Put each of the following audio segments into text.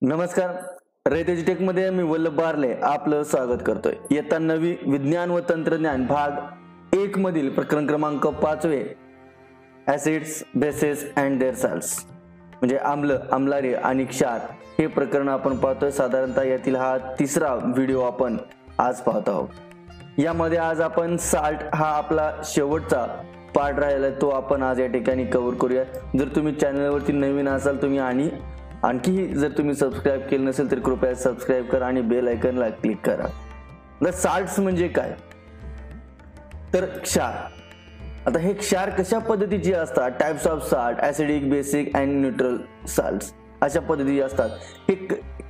नमस्कार. रयत एज्युटेकमध्ये मी वल्लभ बारले आपलं स्वागत करतोय. इयत्ता 9वी विज्ञान व तंत्रज्ञान भाग 1 मधील प्रकरण क्रमांक 5 acids, bases and their salts म्हणजे आम्ल, आम्लारी आणि क्षार हे प्रकरण आपण पाहतोय. साधारणतः यातील हा तिसरा व्हिडिओ आपण आज पाहत आहोत. यामध्ये आज आपण साल्ट हा आपला शेवटचा पार्ट राहिला तो आपण आज या ठिकाणी कव्हर करूया. जर तुम्ही चॅनलवरती नवीन असाल तुम्ही आणखी जर तुम्ही सबस्क्राईब केलं नसेल तर कृपया सबस्क्राईब करा आणि बेल आयकॉनला क्लिक करा. द साल्ट्स म्हणजे काय तर क्षार. आता हे क्षार कशा पद्धतीचे असतात? Types of salt, acidic, basic and neutral salts अशा पद्धतीचे असतात. हे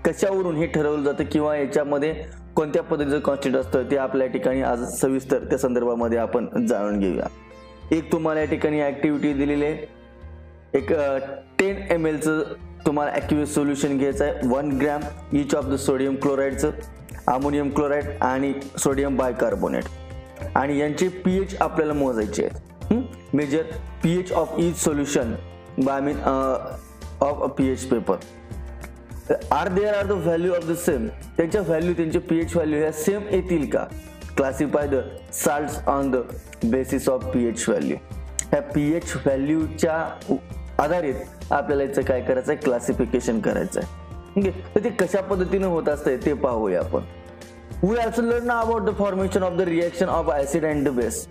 कशावरून हे ठरवलं जातं किंवा याच्यामध्ये कोणत्या पद्धतीचं कॉन्स्टिट्यूट असतं ते आपल्या ठिकाणी आज सविस्तर त्या संदर्भामध्ये आपण जाणून घेऊया. एक तुम्हाला या ठिकाणी ऍक्टिव्हिटी दिलेली आहे. एक 10 ml चं तुम्हाला ॲक्युअस सोल्युशन घ्यायचं आहे. 1 gram each of the sodium क्लोराईडचं, अमोनियम क्लोराईड आणि सोडियम बायकार्बोनेट आणि यांचे पीएच आपल्याला मोजायचे आहेत. Measure pH of each solution by mean of a pH paper. Are the value of the same. त्यांच्या व्हॅल्यू, त्यांचे पीएच व्हॅल्यू ह्या सेम येतील का? Classify the salts on the basis of pH value. ह्या pH व्हॅल्यूच्या आधारित आपल्याला याचं काय करायचं आहे? क्लासिफिकेशन करायचं आहे. ठीक आहे. तर ते कशा पद्धतीने होत असते ते पाहूया आपण. We also learn about the formation of the reaction of acid and base.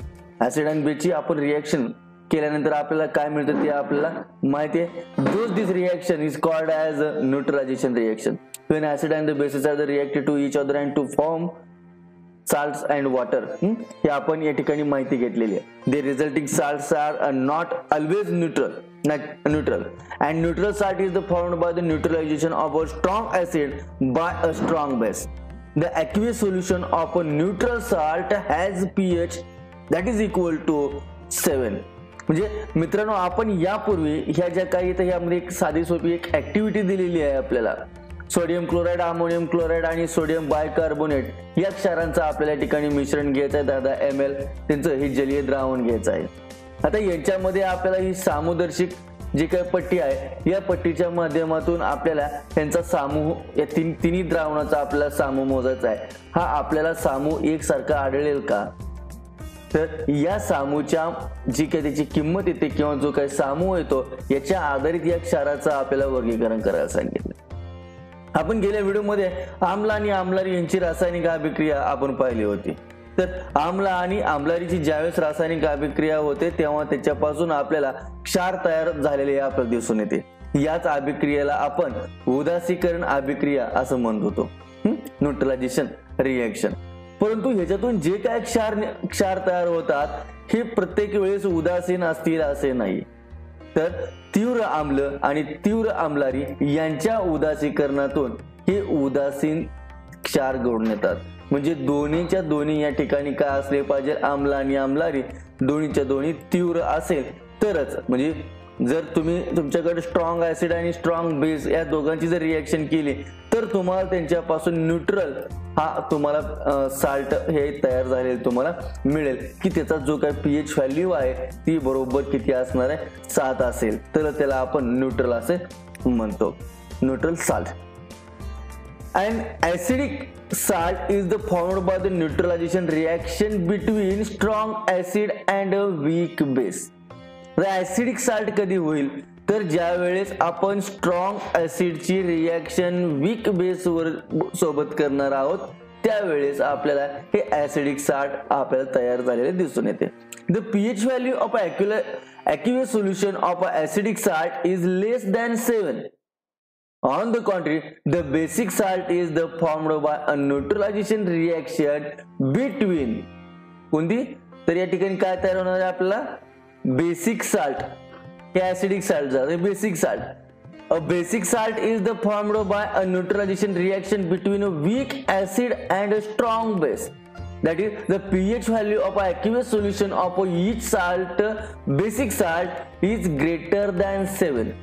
Acid and बेसची आपण रिएक्शन केल्यानंतर आपल्याला काय मिळतं ते आपल्याला माहिती आहे. This reaction is called as neutralization reaction. When acid and the bases are reacted to each other and to form salts and water. हे आपण या ठिकाणी माहिती घेतलेली आहे. The resulting salts are not always neutral and neutral salt is formed by the neutralization of a strong acid by a strong base. The aqueous solution of a neutral salt has pH that is equal to 7. म्हणजे मित्रांनो, आपण यापूर्वी ह्या ज्या काही इथं यामध्ये एक साधी सोपी एक ऍक्टिव्हिटी दिलेली आहे आपल्याला. सोडियम क्लोराईड, अमोनियम क्लोराईड आणि सोडियम बायकार्बोनेट या क्षारांचं आपल्याला ठिकाणी मिश्रण घ्यायचं आहे. 10 ml त्यांचं हे जलीय द्रावण घ्यायचं आहे. आता यांच्यामध्ये आपल्याला ही सामुदर्शिक जी काही पट्टी आहे या पट्टीच्या माध्यमातून आपल्याला त्यांचा सामूह या तिन्ही द्रावणाचा आपल्याला सामूह मोजायचा आहे. हा आपल्याला सामूह एकसारखा आढळेल का? तर या सामूच्या जी काही त्याची किंमत येते किंवा जो काही सामूह येतो याच्या आधारित या क्षाराचं आपल्याला वर्गीकरण करायला सांगितलं. आपण गेल्या व्हिडिओमध्ये आम्ल आणि आम्लारी यांची रासायनिक अभिक्रिया आपण पाहिली होती. तर आम्ल आणि आम्लारीची ज्यावेळेस रासायनिक अभिक्रिया होते तेव्हा त्याच्यापासून आपल्याला क्षार तयार झालेले आपल्याला दिसून येते. याच अभिक्रियेला आपण उदासीकरण अभिक्रिया असं म्हणत होतो, न्यूट्रलायझेशन रिएक्शन. परंतु ह्याच्यातून जे काय क्षार तयार होतात हे प्रत्येक वेळेस उदासीन असतील असे नाही. तर तीव्र आम्ल आणि तीव्र आम्लारी यांच्या उदासीकरणातून हे उदासीन क्षार घडून येतात. म्हणजे दोन्हीच्या दोन्ही या ठिकाणी काय असले पाहिजे? आम्ल आणि आम्लारी दोन्हीच्या दोन्ही तीव्र असेल तरच, म्हणजे जर तुम्ही तुमच्याकडे स्ट्रॉंग ऍसिड आणि स्ट्रॉंग बेस या दोघांची जर रिएक्शन केली तर तुम्हाला त्यांच्यापासून न्यूट्रल हा तुम्हाला साल्ट हे तयार झालेले तुम्हाला मिळेल की त्याचा जो काही पीएच व्हॅल्यू आहे ती बरोबर किती असणार आहे? 7 असेल तर त्याला आपण न्यूट्रल असे म्हणतो, neutral salt. And acidic salt is the formed by the neutralization reaction between strong acid and a weak base. Acidic salt कधी होईल तर ज्या वेळेस आपण स्ट्रॉंग ऍसिडची रिएक्शन वीक बेस वर सोबत करणार आहोत त्यावेळेस आपल्याला हे ऍसिडिक साल्ट आपल्याला तयार झालेले दिसून येते. The pH value of aqueous solution of acidic salt is less than 7. On the contrary, the basic salt is formed by a neutralization reaction between कोणती? तर या ठिकाणी काय तयार होणार आहे आपल्याला? Basic salt. हे ऍसिडिक साल्ट झालं basic salt. A basic salt is formed by a neutralization reaction between a weak acid and a strong base. That is, the pH value of aqueous solution of each salt, basic salt, is greater than 7.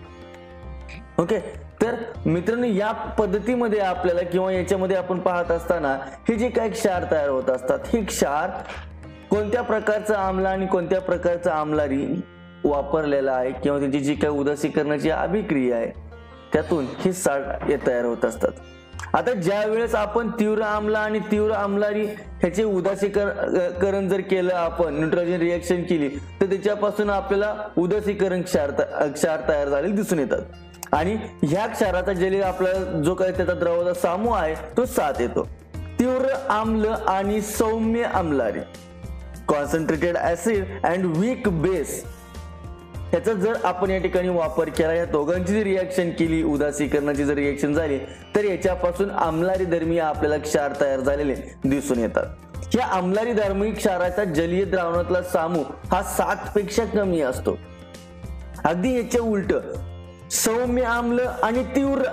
Okay. तर मित्रांनो, या पद्धतीमध्ये आपल्याला किंवा याच्यामध्ये आपण पाहत असताना हे जे काही क्षार तयार होत असतात हे क्षार कोणत्या प्रकारचा आम्ल आणि कोणत्या प्रकारचा आम्लारी वापरलेला आहे किंवा त्याची जी काही उदासीकरणाची अभिक्रिया आहे त्यातून हे क्षार तयार होत असतात. आता ज्या वेळेस आपण तीव्र आम्ल आणि तीव्र आम्लारी ह्याचे उदासीकरण जर केलं, आपण न्यूट्रॉजन रिएक्शन केली, तर त्याच्यापासून आपल्याला उदासीकरण क्षार तयार झालेले दिसून येतात. आणि ह्या क्षाराचा जलीय आपला जो काही त्याचा द्रवाचा समूह आहे तो 7 येतो. तीव्र आम्ल आणि सौम्य आम्लारी, concentrated acid and weak base, ह्याचा जर आपण या ठिकाणी वापर केला, या दोघांची जर रिएक्शन केली, उदासीकरणाची जर रिएक्शन झाली, तर याच्यापासून आम्लारी धर्मीय आपल्याला क्षार तयार झालेले दिसून येतात. या आम्लारी धर्मी क्षाराचा जलीय द्रावणातला समूह हा 7 पेक्षा कमी असतो. अगदी याच्या उलट सौम्य आम्ल आणि तीव्र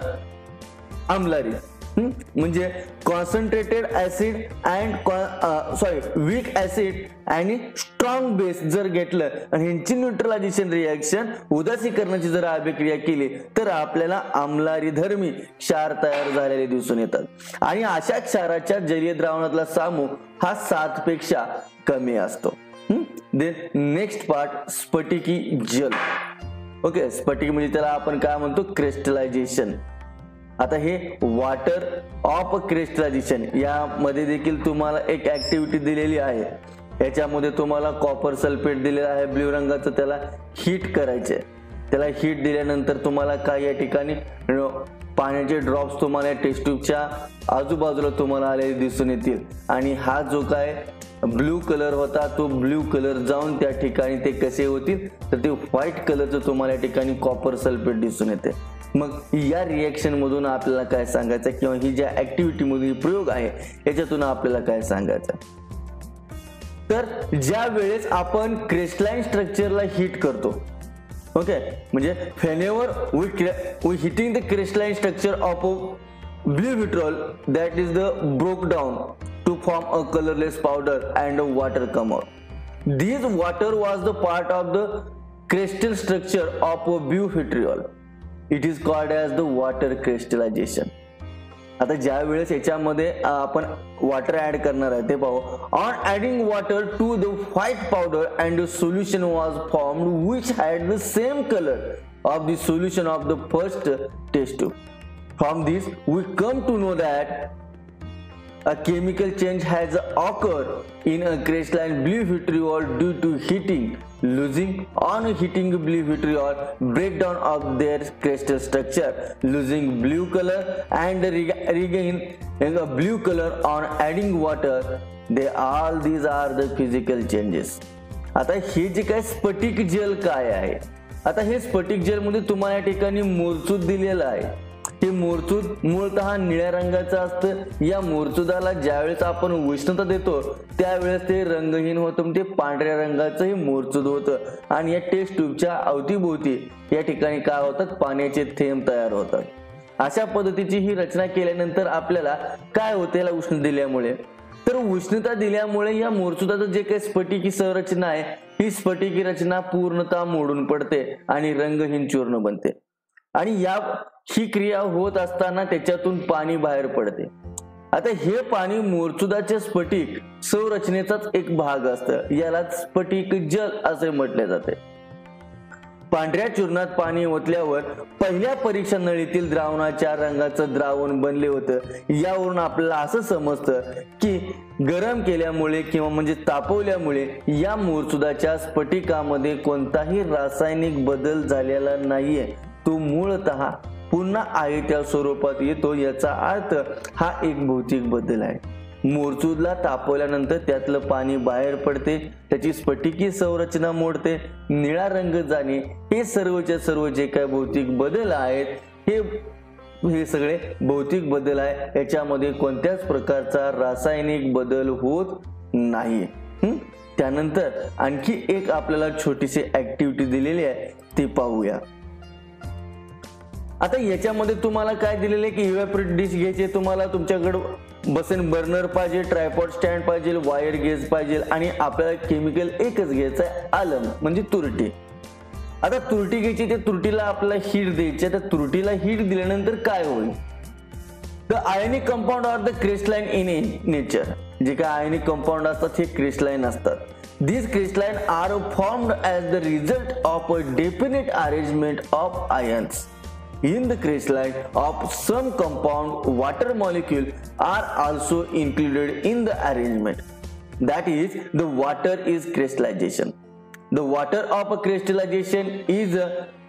आम्लारी म्हणजे concentrated acid and weak acid आणि स्ट्रॉंग बेस जर घेतलं आणि ह्यांची न्यूट्रलायझेशन रिएक्शन उदासीकरणाची जर अभिक्रिया केली, तर आपल्याला आम्लारी धर्मी क्षार तयार झालेले दिसून येतात. आणि अशा क्षाराच्या जलीय द्रावणातला समूह हा 7 पेक्षा कमी असतो. नेक्स्ट पार्ट, स्फटिकी जल. ओके, स्फटिक म्हणजे त्याला आपण काय म्हणतो, क्रिस्टलायझेशन. आता हे वॉटर ऑफ क्रिस्टलायझेशन, यामध्ये देखील तुम्हाला एक ऍक्टिव्हिटी दिलेली आहे. याच्यामध्ये तुम्हाला कॉपर सल्फेट दिलेला आहे ब्ल्यू रंगाचं, त्याला हीट करायचे. त्याला हीट दिल्यानंतर तुम्हाला काय या ठिकाणी पाण्याचे ड्रॉप्स तुम्हाला टेस्ट ट्यूबच्या आजूबाजूला तुम्हाला आलेले दिसून येतील. आणि हा जो काय ब्ल्यू कलर होता, तो ब्ल्यू कलर जाऊन त्या ठिकाणी ते कसे होतील, तर ते व्हाईट कलरचं तुम्हाला या ठिकाणी कॉपर सल्फेट दिसून येते. मग या रिएक्शन मधून आपल्याला काय सांगायचं, किंवा ही ज्या ऍक्टिव्हिटी मधील प्रयोग आहे याच्यातून आपल्याला काय सांगायचं, तर ज्या वेळेस आपण क्रिस्टलाइन स्ट्रक्चरला हीट करतो, ओके, म्हणजे whenever we heating the crystalline structure of blue vitriol, that is the broke down to form a colorless powder and water come out. This water was the part of the crystal structure of blue vitriol. It is called as the water crystallization. आता ज्या वेळेस याच्यामध्ये आपण water add करणार आहे ते पाहू. On adding water to the white powder and the solution was formed which had the same colour of the solution of the first test tube. From this we come to know that a chemical change has occurred in a crystalline blue vitriol due to heating. Losing on heating blue vitriol, breakdown of their crystal structure, losing blue color and regain a blue color on adding water. All these are the physical changes. आता हे जे काय स्फटिक जल काय आहे, आता हे स्फटिक जल मध्ये तुम्हाला या ठिकाणी मोरचूद दिलेला आहे. हे मोरचूद मूळतः निळ्या रंगाचं असतं. या मोरचुदाला ज्यावेळेस आपण उष्णता देतो त्यावेळेस ते रंगहीन होतं, ते पांढऱ्या रंगाचं हे मोरचूद होतं. आणि या टेस्ट ट्यूबच्या अवतीभोवती या ठिकाणी काय होतात, पाण्याचे थेंब तयार होतात. अशा पद्धतीची ही रचना केल्यानंतर आपल्याला काय होते, याला उष्णता दिल्यामुळे, तर उष्णता दिल्यामुळे या मोरचुदाचं जे काही स्फटिकी संरचना आहे, ही स्फटिकी रचना पूर्णतः मोडून पडते आणि रंगहीन चूर्ण बनते. आणि ही क्रिया होत असताना त्याच्यातून पाणी बाहेर पडते. आता हे पाणी मोरचुदाच्या स्फटिक संरचनेचाच एक भाग असतं, याला स्फटिक जल असे म्हटले जाते. पांढऱ्या चूर्णात पाणी ओतल्यावर पहिल्या परीक्षा नळीतील द्रावणाच्या रंगाचं द्रावण बनले होतं. यावरून आपल्याला असं समजतं की गरम केल्यामुळे किंवा म्हणजे तापवल्यामुळे या मोरचुदाच्या स्फटिकामध्ये कोणताही रासायनिक बदल झालेला नाहीये, तो मूळतः पुन्हा आहे त्या स्वरूपात येतो. याचा अर्थ हा एक भौतिक बदल आहे. मोरचूदला तापवल्यानंतर त्यातलं पाणी बाहेर पडते, त्याची स्फटिकी संरचना मोडते, निळा रंग जाणे, हे सर्वच्या सर्व जे काही भौतिक बदल आहेत हे सगळे भौतिक बदल आहे. याच्यामध्ये कोणत्याच प्रकारचा रासायनिक बदल होत नाही. त्यानंतर आणखी एक आपल्याला छोटीशी ऍक्टिव्हिटी दिलेली आहे, ती पाहूया. आता याच्यामध्ये तुम्हाला काय दिलेले की इव्हॅपोरेट डिश घ्यायचे, तुम्हाला तुमच्याकडे बसेन बर्नर पाहिजे, ट्रायपॉड स्टँड पाहिजे, वायर गेज पाहिजे आणि आपल्याला केमिकल एकच घ्यायचं आहे, आलम म्हणजे तुरटी. आता तुरटी घ्यायची, त्या तुरटीला आपल्याला हीट द्यायची. तर तुरटीला हीट दिल्यानंतर काय होईल, the ionic compound are the crystalline in nature. जे काय आयोनिक कंपाऊंड असतात हे क्रिस्टलाइन असतात. These crystalline are formed as the result of a definite arrangement of ions. in the crystalline of some compound water molecule are also included in the arrangement. That is, the water is crystallization. The water of a crystallization is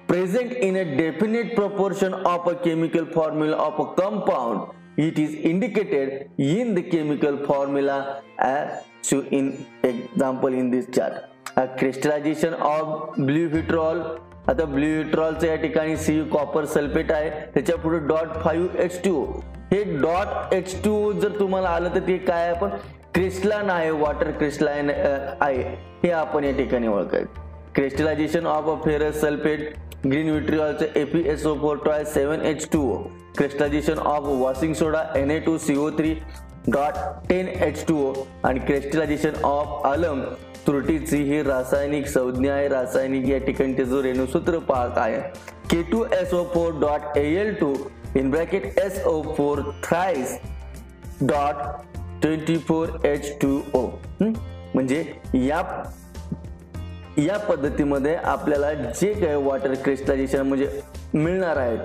present in a definite proportion of a chemical formula of a compound. It is indicated in the chemical formula as shown in example in this chart. A crystallization of blue vitriol. आता blue विट्रॉलचं या ठिकाणी Cu copper sulphate आहे, त्याच्या पुढे .5H2O. हे .H2O जर तुम्हाला आलं तर ते काय आहे, पण क्रिस्टलाइन आहे, वॉटर क्रिस्टलाइन आहे, हे आपण या ठिकाणी ओळखायचं. Crystallization of a ferrous sulphate green विट्रियॉलचं FeSO4 7H2O. Crystallization of washing soda Na2CO3.10H2O आणि क्रिस्टलायझेशन ऑफ अलम त्रुटीची ही रासायनिक संज्ञा आहे. रासायनिक या ठिकाणी त्याचं रेणुसूत्र पाहत आहे K2SO4.Al2 in bracket SO4 thrice .24H2O. म्हणजे या पद्धतीमध्ये आपल्याला जे काही वॉटर क्रिस्टलायझेशन म्हणजे मिळणार आहे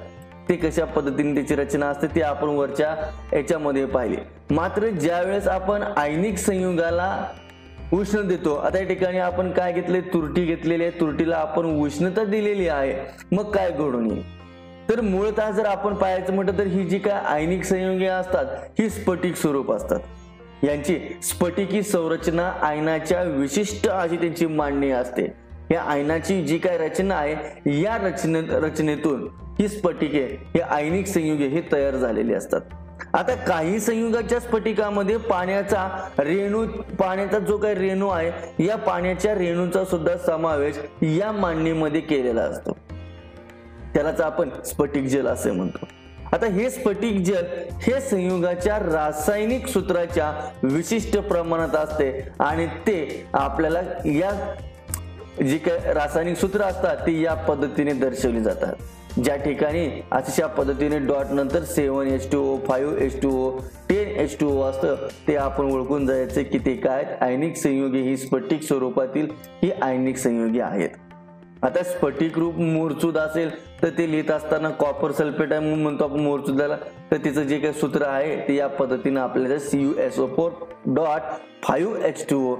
ते कशा पद्धतीने त्याची रचना असते ते आपण वरच्या याच्यामध्ये पाहिले. मात्र ज्यावेळेस आपण आयनिक संयुगाला उष्ण देतो, आता या ठिकाणी आपण काय घेतले, तुरटी घेतलेली आहे, तुरटीला आपण उष्णता दिलेली आहे, मग काय घडून येईल. तर मूळतः जर आपण पाहायचं म्हटलं तर ही जी काय आयनिक संयुगे असतात ही स्फटिक स्वरूप असतात. यांची स्फटिकी संरचना आयनाच्या विशिष्ट अशी त्यांची मांडणी असते. या आयनाची जी काय रचना आहे या रचनेतून ही स्फटिके हे आयनिक संयुगे हे तयार झालेली असतात. आता काही संयुगाच्या स्फटिकामध्ये पाण्याचा जो काही रेणू आहे या पाण्याच्या रेणूचा सुद्धा समावेश या मांडणीमध्ये केलेला असतो. त्यालाच आपण स्फटिक जल असे म्हणतो. आता हे स्फटिक जल हे संयुगाच्या रासायनिक सूत्राच्या विशिष्ट प्रमाणात असते आणि ते आपल्याला या जी काही रासायनिक सूत्र असतात ती या पद्धतीने दर्शवली जातात. ज्या ठिकाणी अशा पद्धतीने डॉट नंतर 7H2O 5H2O 10H2O असतं ते आपण ओळखून जायचे की ते काय आयनिक संयुगे ही स्फटिक स्वरूपातील ही आयनिक संयुगे आहेत. आता स्फटिक रूप मोरचूद असेल तर ते लिहित असताना कॉपर सल्फेट आहे म्हणून म्हणतो आपण मोरचुदाला, तर तिचं जे काही सूत्र आहे ते या पद्धतीने आपल्याला CuSO4.5H2O.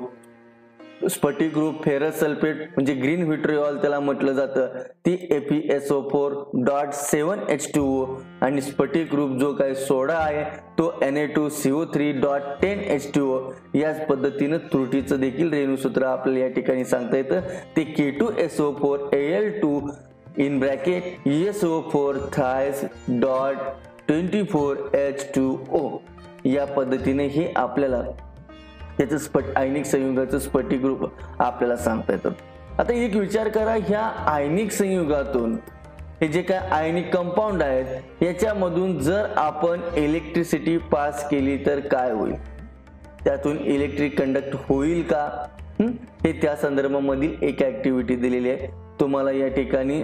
स्फटिक रूप फेरस सल्फेट म्हणजे ग्रीन व्हिट्रियॉल त्याला म्हटलं जातं, ती FeSO4.7H2O आणि स्फटिक रूप जो काही सोडा आहे तो Na2CO3.10H2O. याच पद्धतीने त्रुटीचं देखील रेणुसूत्र आपल्याला या ठिकाणी सांगता येतं, ते K2SO4Al2 in bracket SO4 thrice .24H2O. या पद्धतीने हे आपल्याला त्याचं आयनिक संयुगाचं स्फटिक रूप आपल्याला सांगता येतं. आता एक विचार करा, ह्या आयनिक संयुगातून हे जे काय आयनिक कंपाऊंड आहेत याच्यामधून जर आपण इलेक्ट्रिसिटी पास केली तर काय होईल, त्यातून इलेक्ट्रिक कंडक्ट होईल का, हे त्या संदर्भामधील एक ऍक्टिव्हिटी दिलेली आहे. तुम्हाला या ठिकाणी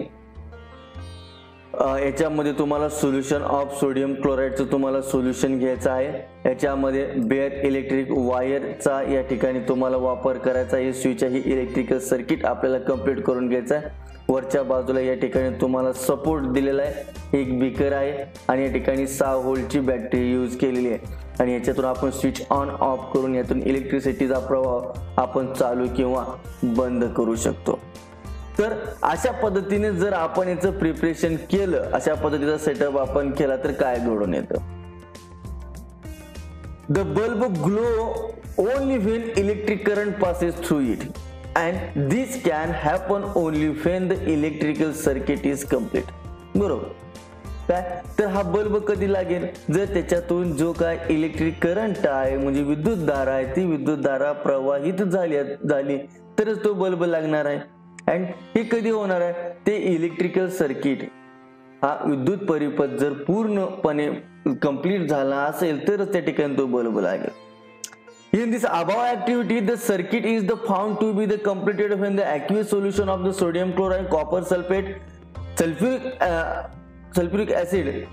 याच्यामध्ये तुम्हाला सोल्युशन ऑफ सोडियम क्लोराईडचं तुम्हाला सोल्युशन घ्यायचं आहे. याच्यामध्ये बेअर इलेक्ट्रिक वायरचा या ठिकाणी तुम्हाला वापर करायचा आहे. स्विच ही इलेक्ट्रिकल सर्किट आपल्याला कंप्लीट करून घ्यायचं आहे. वरच्या बाजूला या ठिकाणी तुम्हाला सपोर्ट दिलेला आहे, एक बीकर आहे आणि या ठिकाणी 6 व्होल्टची बॅटरी यूज केलेली आहे आणि याच्यातून आपण स्विच ऑन ऑफ करून यातून इलेक्ट्रिसिटीचा प्रवाह आपण चालू किंवा बंद करू शकतो. तर अशा पद्धतीने जर आपण याचं प्रिपरेशन केलं, अशा पद्धतीचा सेटअप आपण केला तर काय घडून येतं. The bulb glow only when electric current passes through it and this can happen only when the electrical circuit is complete. बरोबर काय, तर हा बल्ब कधी लागेल जर त्याच्यातून जो काय इलेक्ट्रिक करंट आहे म्हणजे विद्युतधारा आहे ती विद्युतधारा प्रवाहित झाली तरच तो बल्ब लागणार आहे. अँड हे कधी होणार आहे, ते इलेक्ट्रिकल सर्किट हा विद्युत परिपथ जर पूर्णपणे कंप्लीट झाला असेल तरच त्या ठिकाणी तो बल्ब लागेल. In this above activity, the circuit is found to be completed when the aqueous solution of the sodium chloride, copper sulfate, sulfuric acid,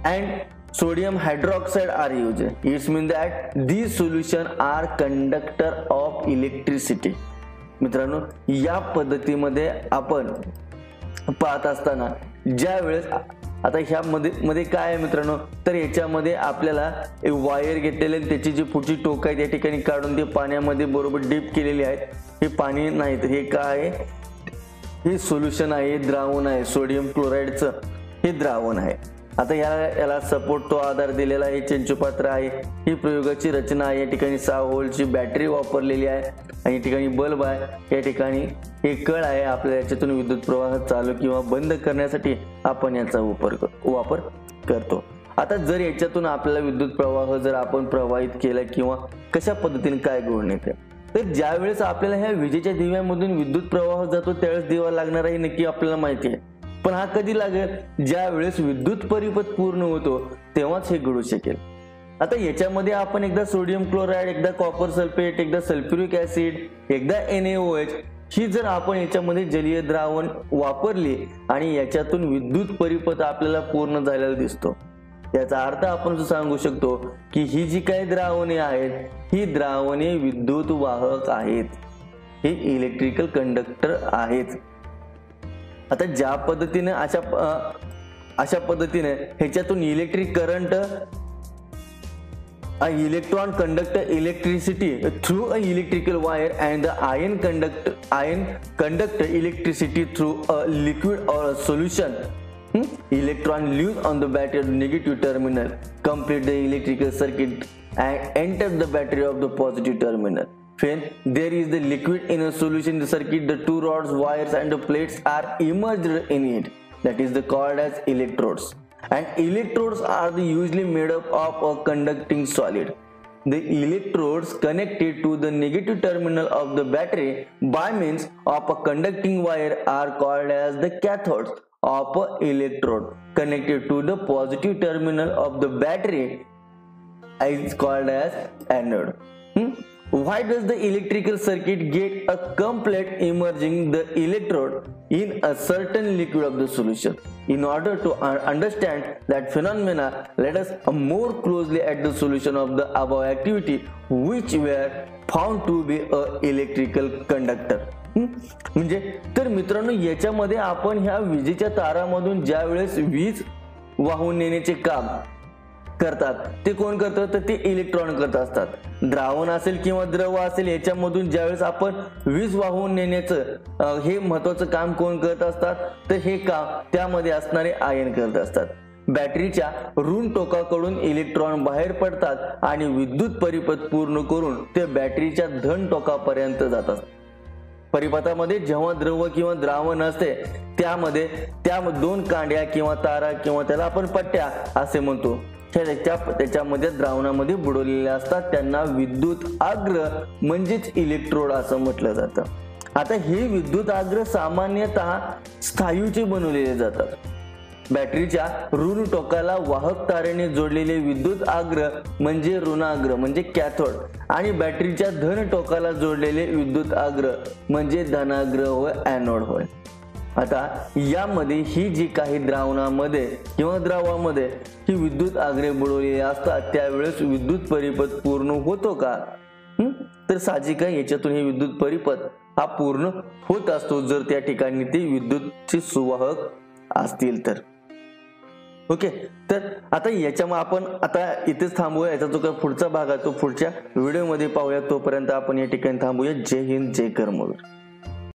and sodium hydroxide are used. It means that these solutions are conductor of electricity. मित्रांनो, या पद्धतीमध्ये आपण पाहत असताना ज्या वेळेस आता ह्या मध्ये काय आहे मित्रांनो, तर याच्यामध्ये आपल्याला एक वायर घेतलेले त्याची जी पुढची टोक आहे त्या ठिकाणी काढून ते पाण्यामध्ये बरोबर डीप केलेली आहेत. हे पाणी नाही तर हे काय आहे, हे सोल्युशन आहे, द्रावण आहे, सोडियम क्लोराईडचं हे द्रावण आहे. आता याला सपोर्ट तो आधार दिलेला आहे, चंचुपात्र आहे. ही प्रयोगाची रचना आहे. या ठिकाणी 6 व्होल्टची बॅटरी वापरलेली आहे आणि या ठिकाणी बल्ब आहे. या ठिकाणी हे कळ आहे. आपल्याला याच्यातून विद्युत प्रवाह चालू किंवा बंद करण्यासाठी आपण याचा वापर करतो. आता जर याच्यातून आपल्याला विद्युत प्रवाह जर आपण प्रवाहित केला किंवा कशा पद्धतीने काय घडून येते, तर ज्या वेळेस आपल्याला ह्या विजेच्या दिव्यामधून विद्युत प्रवाह जातो त्यावेळेस दिवा लागणार आहे नक्की आपल्याला माहिती आहे. पण हा कधी लागेल, ज्या वेळेस विद्युत परिपथ पूर्ण होतो तेव्हाच हे घडू शकेल. आता याच्यामध्ये आपण एकदा सोडियम क्लोराईड, एकदा कॉपर सल्फेट, एकदा सल्फ्युरिक ऍसिड, एकदा NaOH ही जर आपण याच्यामध्ये जलीय द्रावण वापरली आणि याच्यातून विद्युत परिपथ आपल्याला पूर्ण झालेला दिसतो, याचा अर्थ आपण सांगू शकतो की ही जी काही द्रावणे आहेत ही द्रावणे विद्युत वाहक आहेत, हे इलेक्ट्रिकल कंडक्टर आहेत. आता ज्या पद्धतीने अशा पद्धतीने ह्याच्यातून electric current, electron conduct electricity through a electrical wire and the ion conduct electricity through a liquid और solution. Electron leaves on the battery negative terminal, complete the electrical circuit and enter the battery of the positive terminal. When there is the liquid in a solution in the circuit, the two rods, wires and the plates are immersed in it. That is called as electrodes. And electrodes are usually made up of a conducting solid. The electrodes connected to the negative terminal of the battery by means of a conducting wire are called as the cathodes of an electrode connected to the positive terminal of the battery is called as anode. Why does the electrical circuit get a complete immersing the electrode in a certain liquid of the solution? In order to understand that phenomena, let us more closely at the solution of the above activity which were found to be a electrical conductor. म्हणजे तर मित्रांनो, याच्यामध्ये आपण ह्या विजेच्या तारामधून ज्या वेळेस वीज वाहून नेण्याचे काम करतात ते कोण करतात, तर ते इलेक्ट्रॉन करत असतात. द्रावण असेल किंवा द्रव असेल याच्यामधून ज्यावेळेस आपण वीज वाहून नेण्याचं हे महत्वाचं काम कोण करत असतात, तर हे काम त्यामध्ये असणारे आयन करत असतात. बॅटरीच्या ऋण टोकाकडून इलेक्ट्रॉन बाहेर पडतात आणि विद्युत परिपथ पूर्ण करून ते बॅटरीच्या धन टोकापर्यंत जातात. परिपथामध्ये जेव्हा द्रव किंवा द्रावण असते त्यामध्ये दोन कांड्या किंवा तारा किंवा त्याला आपण पट्ट्या असे म्हणतो, त्याच्यामध्ये द्रावणामध्ये बुडवलेले असतात, त्यांना विद्युत आग्र म्हणजेच इलेक्ट्रोड असं म्हटलं जातं. आता हे विद्युत आग्र सामान्यतः स्थायूचे बनवलेले जातात. बॅटरीच्या ऋण टोकाला वाहक तारेने जोडलेले विद्युत आग्र म्हणजे ऋणाग्र म्हणजे कॅथोड आणि बॅटरीच्या धन टोकाला जोडलेले विद्युत आग्र म्हणजे धनाग्र होय ॲनोड होय. आता यामध्ये ही जी काही द्रावणामध्ये किंवा द्रवामध्ये ही विद्युत आग्रे बुडवलेली असतात त्यावेळेस विद्युत परिपथ पूर्ण होतो का, तर साहजिक आहे याच्यातून हे विद्युत परिपथ हा पूर्ण होत असतो जर त्या ठिकाणी ते विद्युतचे सुवाहक असतील तर. ओके, तर आता याच्यामध्ये आपण आता इथेच थांबूया. याचा जो काही पुढचा भाग आहे तो पुढच्या व्हिडिओमध्ये पाहूया. तोपर्यंत आपण या ठिकाणी थांबूया. जय हिंद, जय कर्मवीर.